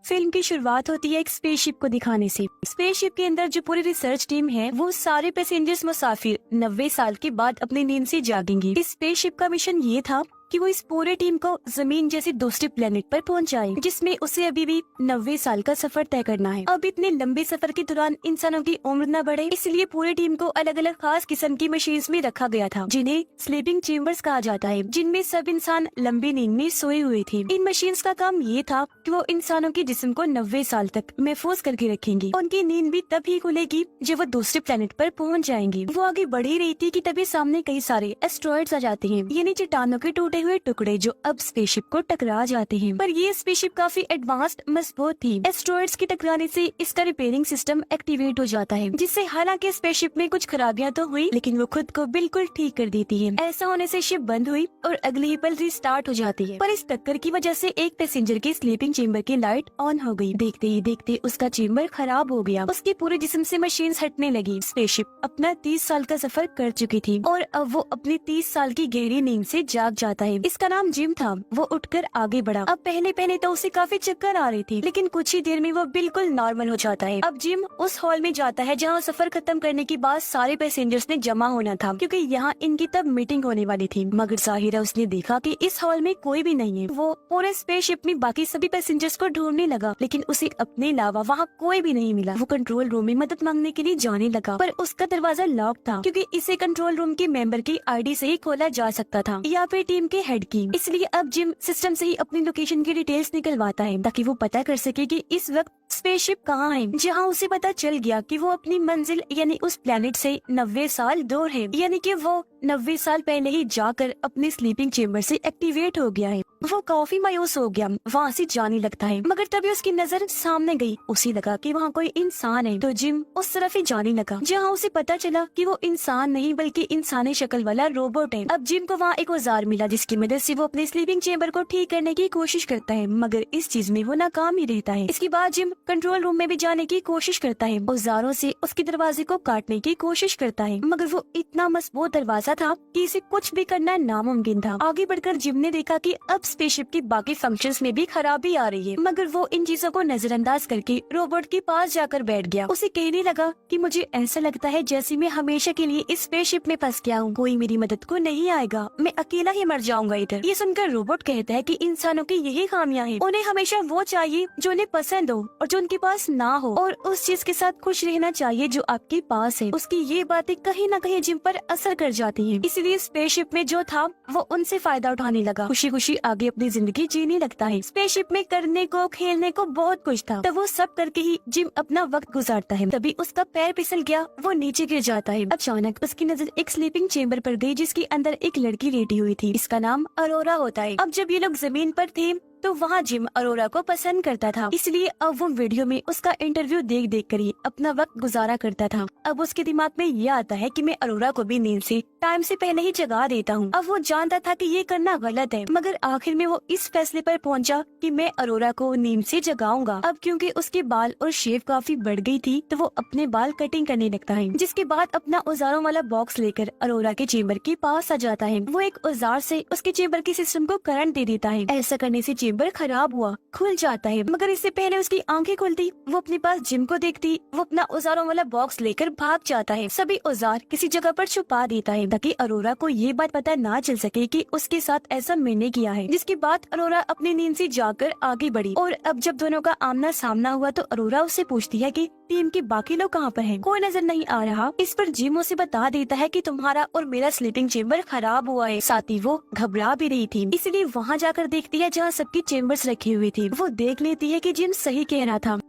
Film की शुरुआत होती है एक स्पेसशिप को दिखाने से। स्पेसशिप के अंदर जो पूरी रिसर्च टीम है वो सारे पैसेंजर्स मुसाफिर 90 साल के बाद अपनी नींद से जागेंगे। इस स्पेसशिप का मिशन ये था कि वो इस पूरे टीम को जमीन जैसे दूसरे प्लेनेट पर पहुंचाए, जिसमें उसे अभी भी 90 साल का सफर तय करना है। अब इतने लंबे सफर के दौरान इंसानों की उम्र न बढ़े, इसलिए पूरी टीम को अलग अलग खास किस्म की मशीन्स में रखा गया था, जिन्हें स्लीपिंग चेम्बर्स कहा जाता है, जिनमें सब इंसान लंबी नींद में सोए हुए थे। इन मशीन्स का काम ये था कि वो इंसानों के जिस्म को 90 साल तक महफूज करके रखेंगी। उनकी नींद भी तभी खुलेगी जब वो दूसरे प्लेनेट पर पहुंच जाएंगी। वो आगे बढ़ ही रही थी कि तभी सामने कई सारे एस्ट्रॉइड्स आ जाते हैं, यानी चट्टानों के टूटे हुए टुकड़े जो अब स्पेसशिप को टकरा जाते हैं। पर ये स्पेसशिप काफी एडवांस्ड मजबूत थी। एस्ट्रॉइड्स के टकराने से इसका रिपेयरिंग सिस्टम एक्टिवेट हो जाता है, जिससे हालांकि स्पेसशिप में कुछ खराबियां तो हुई, लेकिन वो खुद को बिल्कुल ठीक कर देती है। ऐसा होने से शिप बंद हुई और अगले ही पल रिस्टार्ट हो जाती है। पर इस टक्कर की वजह से एक पैसेंजर की स्लीपिंग चेम्बर की लाइट ऑन हो गई। देखते ही देखते उसका चेम्बर खराब हो गया। उसके पूरे जिस्म से मशीन हटने लगी। स्पेसशिप अपना 30 साल का सफर कर चुकी थी और अब वो अपनी 30 साल की गहरी नींद से जाग जाता है। इसका नाम जिम था। वो उठकर आगे बढ़ा। अब पहले पहले तो उसे काफी चक्कर आ रही थी, लेकिन कुछ ही देर में वो बिल्कुल नॉर्मल हो जाता है। अब जिम उस हॉल में जाता है जहाँ सफर खत्म करने के बाद सारे पैसेंजर्स ने जमा होना था, क्योंकि यहाँ इनकी तब मीटिंग होने वाली थी। मगर जाहिरा उसने देखा कि इस हॉल में कोई भी नहीं है। वो पूरे स्पेसशिप में बाकी सभी पैसेंजर्स को ढूंढने लगा, लेकिन उसे अपने अलावा वहाँ कोई भी नहीं मिला। वो कंट्रोल रूम में मदद मांगने के लिए जाने लगा, पर उसका दरवाजा लॉक था, क्योंकि इसे कंट्रोल रूम के मेंबर की आईडी से ही खोला जा सकता था, या फिर टीम के हेड की। इसलिए अब जिम सिस्टम से ही अपनी लोकेशन की डिटेल्स निकलवाता है, ताकि वो पता कर सके कि इस वक्त स्पेसशिप कहाँ है। जहाँ उसे पता चल गया कि वो अपनी मंजिल यानी उस प्लेनेट से 90 साल दूर है, यानी कि वो 90 साल पहले ही जाकर अपने स्लीपिंग चेम्बर से एक्टिवेट हो गया है। वो काफी मायूस हो गया, वहाँ से जाने लगता है। मगर तभी उसकी नजर सामने गई। उसे लगा कि वहाँ कोई इंसान है, तो जिम उस तरफ ही जाने लगा, जहाँ उसे पता चला कि वो इंसान नहीं बल्कि इंसानी शक्ल वाला रोबोट है। अब जिम को वहाँ एक औजार मिला, जिसकी मदद से वो अपने स्लीपिंग चेम्बर को ठीक करने की कोशिश करता है, मगर इस चीज में वो नाकाम ही रहता है। इसके बाद जिम कंट्रोल रूम में भी जाने की कोशिश करता है, औजारों से उसके दरवाजे को काटने की कोशिश करता है, मगर वो इतना मजबूत दरवाजा था कि इसे कुछ भी करना नामुमकिन था। आगे बढ़कर जिम ने देखा कि अब स्पेसशिप की बाकी फंक्शंस में भी खराबी आ रही है, मगर वो इन चीजों को नजरअंदाज करके रोबोट के पास जाकर बैठ गया। उसे कहने लगा कि मुझे ऐसा लगता है जैसे मैं हमेशा के लिए इस स्पेसशिप में फंस गया हूँ, कोई मेरी मदद को नहीं आएगा, मैं अकेला ही मर जाऊंगा इधर। ये सुनकर रोबोट कहता है कि इंसानों की यही खामियां हैं, उन्हें हमेशा वो चाहिए जो उन्हें पसंद हो और जो उनके पास ना हो, और उस चीज के साथ खुश रहना चाहिए जो आपके पास है। उसकी ये बातें कहीं न कहीं जिम पर असर कर जाती है, इसलिए स्पेसशिप में जो था वो उनसे फायदा उठाने लगा, खुशी खुशी आगे अपनी जिंदगी जीने लगता है। स्पेसशिप में करने को खेलने को बहुत कुछ था, तो वो सब करके ही जिम अपना वक्त गुजारता है। तभी उसका पैर फिसल गया, वो नीचे गिर जाता है। अचानक उसकी नजर एक स्लीपिंग चेम्बर पर गई, जिसके अंदर एक लड़की लेटी हुई थी। इसका नाम अरोरा होता है। अब जब ये लोग जमीन पर थे तो वहाँ जिम अरोरा को पसंद करता था, इसलिए अब वो वीडियो में उसका इंटरव्यू देख देख कर ही अपना वक्त गुजारा करता था। अब उसके दिमाग में ये आता है कि मैं अरोरा को भी नींद से टाइम से पहले ही जगा देता हूँ। अब वो जानता था कि ये करना गलत है, मगर आखिर में वो इस फैसले पर पहुंचा कि मैं अरोरा को नींद से जगाऊंगा। अब क्योंकि उसके बाल और शेव काफी बढ़ गई थी, तो वो अपने बाल कटिंग करने लगता है, जिसके बाद अपना औजारों वाला बॉक्स लेकर अरोरा के चेम्बर के पास आ जाता है। वो एक औजार से उसके चेम्बर के सिस्टम को करंट दे देता है। ऐसा करने से चेम्बर खराब हुआ, खुल जाता है, मगर इससे पहले उसकी आंखें खुलती, वो अपने पास जिम को देखती, वो अपना औजारों वाला बॉक्स लेकर भाग जाता है। सभी औजार किसी जगह पर छुपा देता है, ताकि अरोरा को ये बात पता ना चल सके कि उसके साथ ऐसा मैंने किया है। जिसके बाद अरोरा अपनी नींद से जाकर आगे बढ़ी, और अब जब दोनों का आमना सामना हुआ तो अरोरा उससे पूछती है कि टीम के बाकी लोग कहाँ पर हैं? कोई नजर नहीं आ रहा। इस पर जिम उसे बता देता है कि तुम्हारा और मेरा स्लीपिंग चेम्बर खराब हुआ है। साथ ही वो घबरा भी रही थी, इसलिए वहाँ जाकर देखती है जहाँ सबकी चेम्बर्स रखी हुई थी। वो देख लेती है कि जिम सही कह रहा था।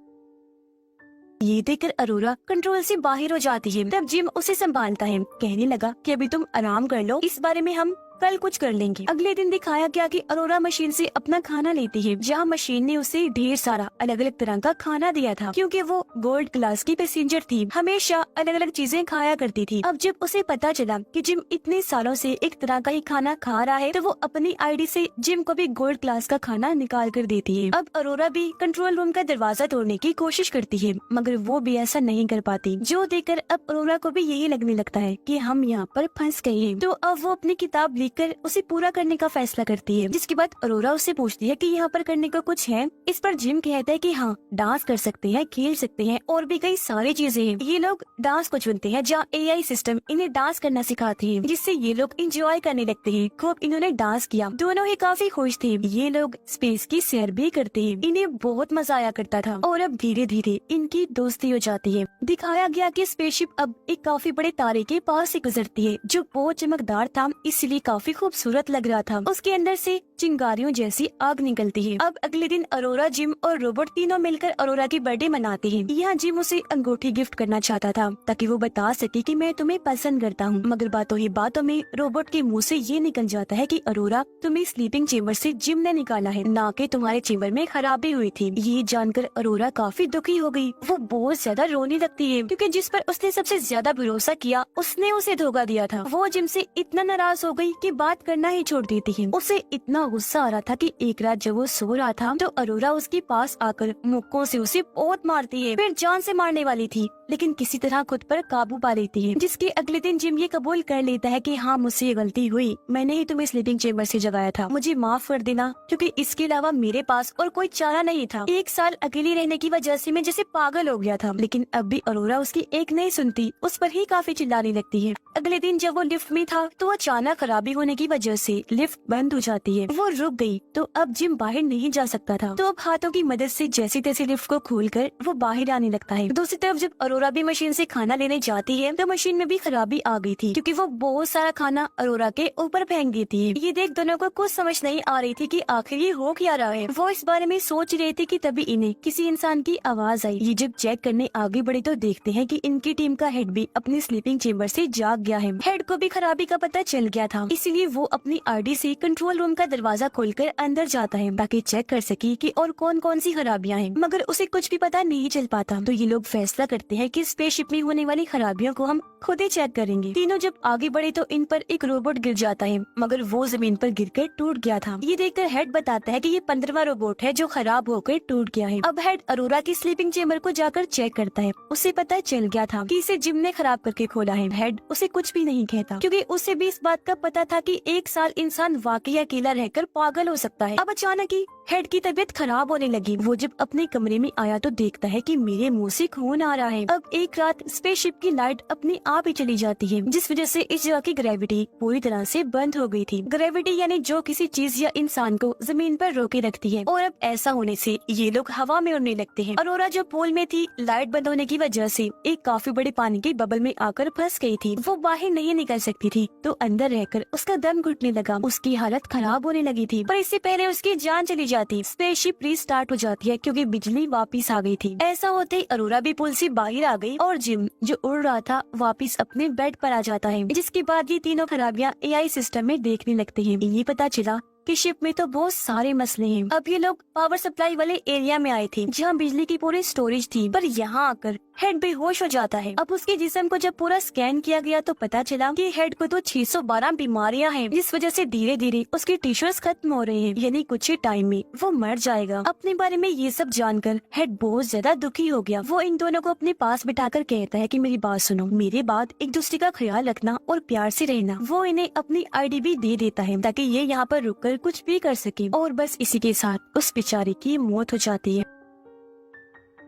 ये देखकर अरोरा कंट्रोल से बाहर हो जाती है। तब जिम उसे संभालता है, कहने लगा कि अभी तुम आराम कर लो, इस बारे में हम कल कुछ कर लेंगे। अगले दिन दिखाया गया कि अरोरा मशीन से अपना खाना लेती है, जहाँ मशीन ने उसे ढेर सारा अलग अलग तरह का खाना दिया था, क्योंकि वो गोल्ड क्लास की पैसेंजर थी, हमेशा अलग अलग चीजें खाया करती थी। अब जब उसे पता चला कि जिम इतने सालों से एक तरह का ही खाना खा रहा है, तो वो अपनी आईडी से जिम को भी गोल्ड क्लास का खाना निकाल कर देती है। अब अरोरा भी कंट्रोल रूम का दरवाजा तोड़ने की कोशिश करती है, मगर वो भी ऐसा नहीं कर पाती, जो देखकर अब अरोरा को भी यही लगने लगता है कि हम यहाँ पर फंस गए हैं। तो अब वो अपनी किताब देखकर उसे पूरा करने का फैसला करती है। जिसके बाद अरोरा उससे पूछती है कि यहाँ पर करने का कुछ है। इस पर जिम कहता है कि हाँ, डांस कर सकते हैं, खेल सकते हैं और भी कई सारी चीजें हैं। ये लोग डांस को चुनते हैं जहाँ AI सिस्टम इन्हें डांस करना सिखाती है, जिससे ये लोग इंजॉय करने लगते हैं। खूब इन्होंने डांस किया, दोनों ही काफी खुश थे। ये लोग स्पेस की सैर भी करते हैं, इन्हें बहुत मजा आया करता था। और अब धीरे धीरे इनकी दोस्ती हो जाती है। दिखाया गया कि स्पेसशिप अब एक काफी बड़े तारे के पास से गुजरती है, जो बहुत चमकदार था, इसलिए काफी खूबसूरत लग रहा था। उसके अंदर से चिंगारियों जैसी आग निकलती है। अब अगले दिन अरोरा, जिम और रोबोट तीनों मिलकर अरोरा की बर्थडे मनाते हैं। यहाँ जिम उसे अंगूठी गिफ्ट करना चाहता था ताकि वो बता सके कि मैं तुम्हें पसंद करता हूँ, मगर बातों ही बातों में रोबोट के मुंह से ये निकल जाता है कि अरोरा, तुम्हें स्लीपिंग चेम्बर से जिम ने निकाला है, ना कि तुम्हारे चेम्बर में खराबी हुई थी। ये जानकर अरोरा काफी दुखी हो गई। वो बहुत ज्यादा रोने लगती है क्योंकि जिस पर उसने सबसे ज्यादा भरोसा किया उसने उसे धोखा दिया था। वो जिम से इतना नाराज हो गई कि बात करना ही छोड़ देती है। उसे इतना गुस्सा आ रहा था कि एक रात जब वो सो रहा था तो अरोरा उसके पास आकर मुक्कों से उसे बहुत मारती है। फिर जान से मारने वाली थी, लेकिन किसी तरह खुद पर काबू पा लेती है। जिसके अगले दिन जिम ये कबूल कर लेता है कि हाँ, मुझसे ये गलती हुई, मैंने ही तुम्हें स्लीपिंग चेम्बर से जगाया था, मुझे माफ कर देना, क्योंकि इसके अलावा मेरे पास और कोई चारा नहीं था। एक साल अकेली रहने की वजह से मैं जैसे पागल हो गया था। लेकिन अब भी अरोरा उसकी एक नहीं सुनती, उस पर ही काफी चिल्लाने लगती है। अगले दिन जब वो लिफ्ट में था तो अचानक खराबी होने की वजह से लिफ्ट बंद हो जाती है। वो रुक गई तो अब जिम बाहर नहीं जा सकता था। तो अब हाथों की मदद से जैसे तैसे लिफ्ट को खोलकर वो बाहर आने लगता है। दूसरी तरफ जब अरोरा भी मशीन से खाना लेने जाती है तो मशीन में भी खराबी आ गई थी, क्योंकि वो बहुत सारा खाना अरोरा के ऊपर फेंक देती है। ये देख दोनों को कुछ समझ नहीं आ रही थी कि आखिर ये हो क्या रहा है। वो इस बारे में सोच रही थी कि तभी इन्हें किसी इंसान की आवाज आई। ये जब चेक करने आगे बढ़े तो देखते हैं कि इनकी टीम का हेड भी अपनी स्लीपिंग चेम्बर से जाग गया है। हेड को भी खराबी का पता चल गया था, इसीलिए वो अपनी RD से कंट्रोल रूम का दरवाजा खोलकर अंदर जाता है ताकि चेक कर सके कि और कौन कौन सी खराबियां हैं, मगर उसे कुछ भी पता नहीं चल पाता। तो ये लोग फैसला करते हैं कि स्पेसशिप में होने वाली खराबियों को हम खुद ही चेक करेंगे। तीनों जब आगे बढ़े तो इन पर एक रोबोट गिर जाता है, मगर वो जमीन पर गिरकर टूट गया था। ये देखकर हेड बताता है कि ये 15वां रोबोट है जो खराब होकर टूट गया है। अब हेड अरोरा की स्लीपिंग चेम्बर को जाकर चेक करता है। उसे पता चल गया था कि इसे जिम ने खराब करके खोला है। हेड उसे कुछ भी नहीं कहता, क्योंकि उसे भी इस बात का पता था कि एक साल इंसान वाकई अकेला रहकर पागल हो सकता है। अब अचानक ही हेड की तबीयत खराब होने लगी। वो जब अपने कमरे में आया तो देखता है कि मेरे मुंह से खून आ रहा है। अब एक रात स्पेसशिप की लाइट अपने आप ही चली जाती है, जिस वजह से इस जगह की ग्रेविटी पूरी तरह से बंद हो गई थी। ग्रेविटी यानी जो किसी चीज या इंसान को जमीन पर रोके रखती है, और अब ऐसा होने से ये लोग हवा में उड़ने लगते हैं। अरोरा जो पूल में थी, लाइट बंद होने की वजह से एक काफी बड़े पानी के बबल में आकर फंस गई थी। वो बाहर नहीं निकल सकती थी, तो अंदर रहकर उसका दम घुटने लगा। उसकी हालत खराब होने लगी थी, पर इससे पहले उसकी जान चली जाती। स्पेसशिप रीस्टार्ट हो जाती है क्योंकि बिजली वापस आ गई थी। ऐसा होते ही अरोरा भी पुल से बाहर आ गई और जिम जो उड़ रहा था वापस अपने बेड पर आ जाता है। जिसके बाद ये तीनों खराबियां AI सिस्टम में देखने लगते हैं। ये पता चला कि शिप में तो बहुत सारे मसले हैं। अब ये लोग पावर सप्लाई वाले एरिया में आए थे जहाँ बिजली की पूरी स्टोरेज थी, पर यहाँ आकर हेड बेहोश हो जाता है। अब उसके जिस्म को जब पूरा स्कैन किया गया तो पता चला कि हेड को तो 612 बीमारियां हैं, जिस वजह से धीरे धीरे उसके टिश्यूज खत्म हो रहे हैं, यानी कुछ ही टाइम में वो मर जाएगा। अपने बारे में ये सब जानकर हेड बहुत ज्यादा दुखी हो गया। वो इन दोनों को अपने पास बिठाकर कहता है कि मेरी बात सुनो, मेरे बाद एक दूसरे का ख्याल रखना और प्यार से रहना। वो इन्हें अपनी ID भी दे देता है ताकि ये यहाँ पर रुककर कुछ भी कर सके, और बस इसी के साथ उस बेचारे की मौत हो जाती है।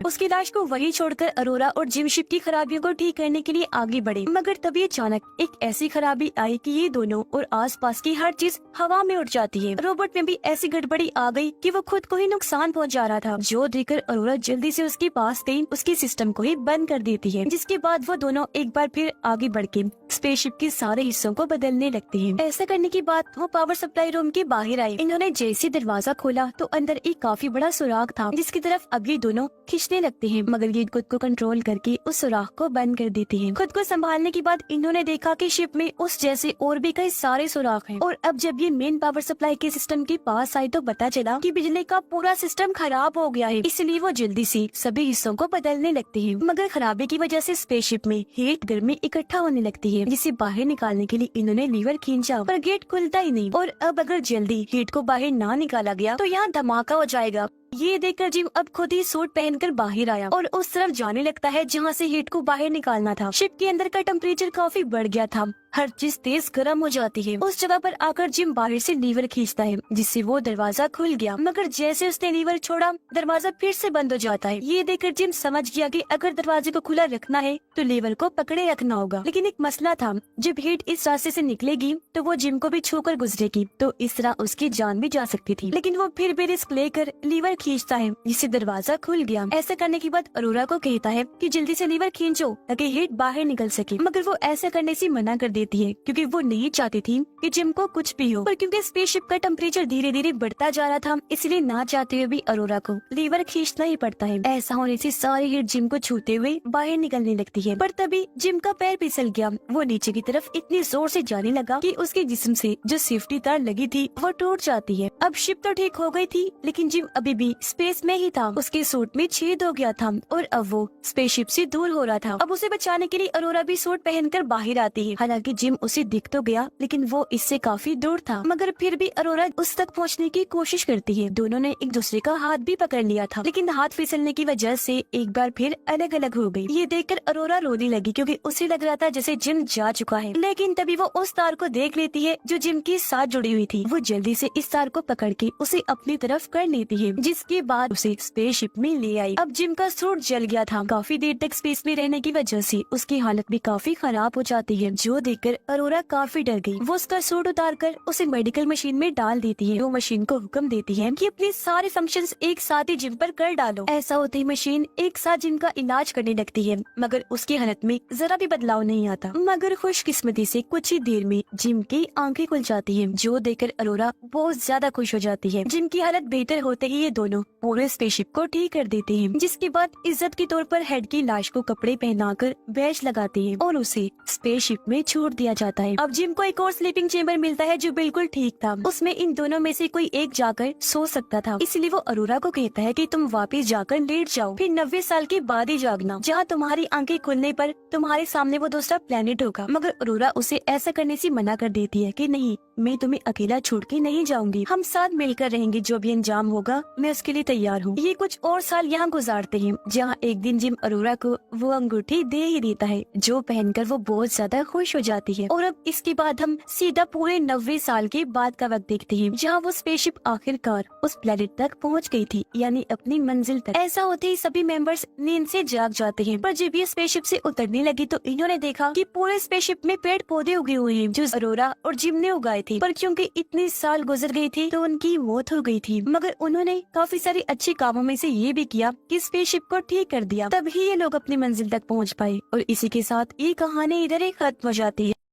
उसकी लाश को वही छोड़कर अरोरा और जिम शिप की खराबियों को ठीक करने के लिए आगे बढ़े, मगर तभी अचानक एक ऐसी खराबी आई कि ये दोनों और आसपास की हर चीज हवा में उड़ जाती है। रोबोट में भी ऐसी गड़बड़ी आ गई कि वो खुद को ही नुकसान पहुंच जा रहा था, जो देखकर अरोरा जल्दी से उसके पास गई, उसके सिस्टम को ही बंद कर देती है। जिसके बाद वो दोनों एक बार फिर आगे बढ़ के स्पेसशिप के सारे हिस्सों को बदलने लगते हैं। ऐसा करने के बाद वो पावर सप्लाई रूम के बाहर आए। इन्होंने जैसे दरवाजा खोला तो अंदर एक काफी बड़ा सुराख था, जिसकी तरफ अब ये दोनों खींचने लगते हैं, मगर ये खुद को कंट्रोल करके उस सुराख को बंद कर देते हैं। खुद को संभालने के बाद इन्होंने देखा कि शिप में उस जैसे और भी कई सारे सुराख हैं, और अब जब ये मेन पावर सप्लाई के सिस्टम के पास आई तो पता चला कि बिजली का पूरा सिस्टम खराब हो गया है। इसलिए वो जल्दी से सभी हिस्सों को बदलने लगते हैं, मगर खराबी की वजह से स्पेसशिप में हीट गर्मी इकट्ठा होने लगती है, जिसे बाहर निकालने के लिए इन्होंने लीवर खींचा, पर गेट खुलता ही नहीं। और अब अगर जल्दी हीट को बाहर ना निकाला गया तो यहाँ धमाका हो जाएगा। ये देखकर जिम अब खुद ही सूट पहनकर बाहर आया और उस तरफ जाने लगता है जहाँ से हीट को बाहर निकालना था। शिप के अंदर का टेम्परेचर काफी बढ़ गया था हर चीज तेज गर्म हो जाती है। उस जगह पर आकर जिम बाहर से लीवर खींचता है, जिससे वो दरवाजा खुल गया, मगर जैसे उसने लीवर छोड़ा दरवाजा फिर से बंद हो जाता है। ये देखकर जिम समझ गया कि अगर दरवाजे को खुला रखना है तो लीवर को पकड़े रखना होगा। लेकिन एक मसला था, जब हीट इस रास्ते से निकलेगी तो वो जिम को भी छूकर गुजरेगी, तो इस तरह उसकी जान भी जा सकती थी। लेकिन वो फिर भी रिस्क लेकर लीवर खींचता है, जिससे दरवाजा खुल गया। ऐसा करने के बाद अरोरा को कहता है कि जल्दी से लीवर खींचो ताकि हीट बाहर निकल सके, मगर वो ऐसा करने से मना कर देती है क्योंकि वो नहीं चाहती थी कि जिम को कुछ भी हो। पर क्योंकि स्पेसशिप का टेम्परेचर धीरे धीरे बढ़ता जा रहा था, इसलिए ना चाहते हुए भी अरोरा को लीवर खींचना ही पड़ता है। ऐसा होने से सारी हीट जिम को छूते हुए बाहर निकलने लगती है। पर तभी जिम का पैर फिसल गया। वो नीचे की तरफ इतनी जोर से जाने लगा कि उसके जिस्म से जो सेफ्टी तार लगी थी वो टूट जाती है। अब शिप तो ठीक हो गई थी, लेकिन जिम अभी भी स्पेस में ही था। उसके सूट में छेद हो गया था और अब वो स्पेसशिप से दूर हो रहा था। अब उसे बचाने के लिए अरोरा भी सूट पहनकर बाहर आती है। हालांकि जिम उसे दिख तो गया, लेकिन वो इससे काफी दूर था, मगर फिर भी अरोरा उस तक पहुंचने की कोशिश करती है। दोनों ने एक दूसरे का हाथ भी पकड़ लिया था, लेकिन हाथ फिसलने की वजह से एक बार फिर अलग अलग हो गई। ये देखकर अरोरा रोने लगी क्योंकि उसे लग रहा था जैसे जिम जा चुका है। लेकिन तभी वो उस तार को देख लेती है जो जिम के साथ जुड़ी हुई थी। वो जल्दी से इस तार को पकड़ के उसे अपनी तरफ कर लेती है, जिसके बाद उसे स्पेसशिप में ले आई। अब जिम का सूट जल गया था। काफी देर तक स्पेस में रहने की वजह से उसकी हालत भी काफी खराब हो जाती है, जो देखकर अरोरा काफी डर गई। वो उसका सूट उतार कर उसे मेडिकल मशीन में डाल देती है। वो मशीन को हुक्म देती है कि अपने सारे फंक्शंस एक साथ ही जिम पर कर डालो। ऐसा होते ही मशीन एक साथ जिम का इलाज करने लगती है, मगर उसकी हालत में जरा भी बदलाव नहीं आता। मगर खुशकिस्मती से कुछ ही देर में जिम की आंखें खुल जाती हैं, जो देखकर अरोरा बहुत ज्यादा खुश हो जाती है। जिम की हालत बेहतर होते ही ये दोनों पूरे स्पेसशिप को ठीक कर देते हैं, जिसके बाद इज्जत के तौर पर हेड की लाश को कपड़े पहनाकर बैच लगाते हैं और उसे स्पेसशिप में छोड़ दिया जाता है। अब जिम को एक और स्लीपिंग चेम्बर मिलता है जो बिल्कुल ठीक था। उसमें इन दोनों में से कोई एक जाकर सो सकता था, इसलिए वो अरोरा को कहता है कि तुम वापस जाकर लेट जाओ, फिर 90 साल के बाद ही जागना, जहाँ तुम्हारी आंखें खुलने पर तुम्हारे सामने वो दूसरा प्लेनेट होगा। मगर अरोरा उसे ऐसा करने से मना कर देती है कि नहीं, मैं तुम्हें अकेला छोड़ के नहीं जाऊंगी, हम साथ मिलकर रहेंगे, जो भी अंजाम होगा मैं उसके लिए तैयार हूँ। ये कुछ और साल यहाँ गुजारते हैं, जहाँ एक दिन जिम अरोरा को वो अंगूठी दे ही देता है, जो पहनकर वो बहुत ज्यादा खुश हो जाती है। और अब इसके बाद हम सीधा पूरे 90 साल के बाद का वक्त देखते हैं, जहाँ वो स्पेसशिप आखिरकार उस प्लेनेट तक पहुँच गई थी, यानी अपनी मंजिल तक। ऐसा होते ही सभी मेंबर्स नींद से जाग जाते हैं, पर जब ये स्पेसशिप से उतरने लगी तो इन्होंने देखा कि पूरे स्पेसशिप में पेड़ पौधे उगे हुए हैं, जो अरोरा और जिम ने उगाए थे। पर क्योंकि इतने साल गुजर गए थे तो उनकी मौत हो गई थी, मगर उन्होंने काफी सारे अच्छे कामों में से ये भी किया कि स्पेसशिप को ठीक कर दिया। तभी ये लोग अपनी मंजिल तक पहुँच पाए। और इसी के साथ ये कहानी इधर ही खत्म हो जाती है।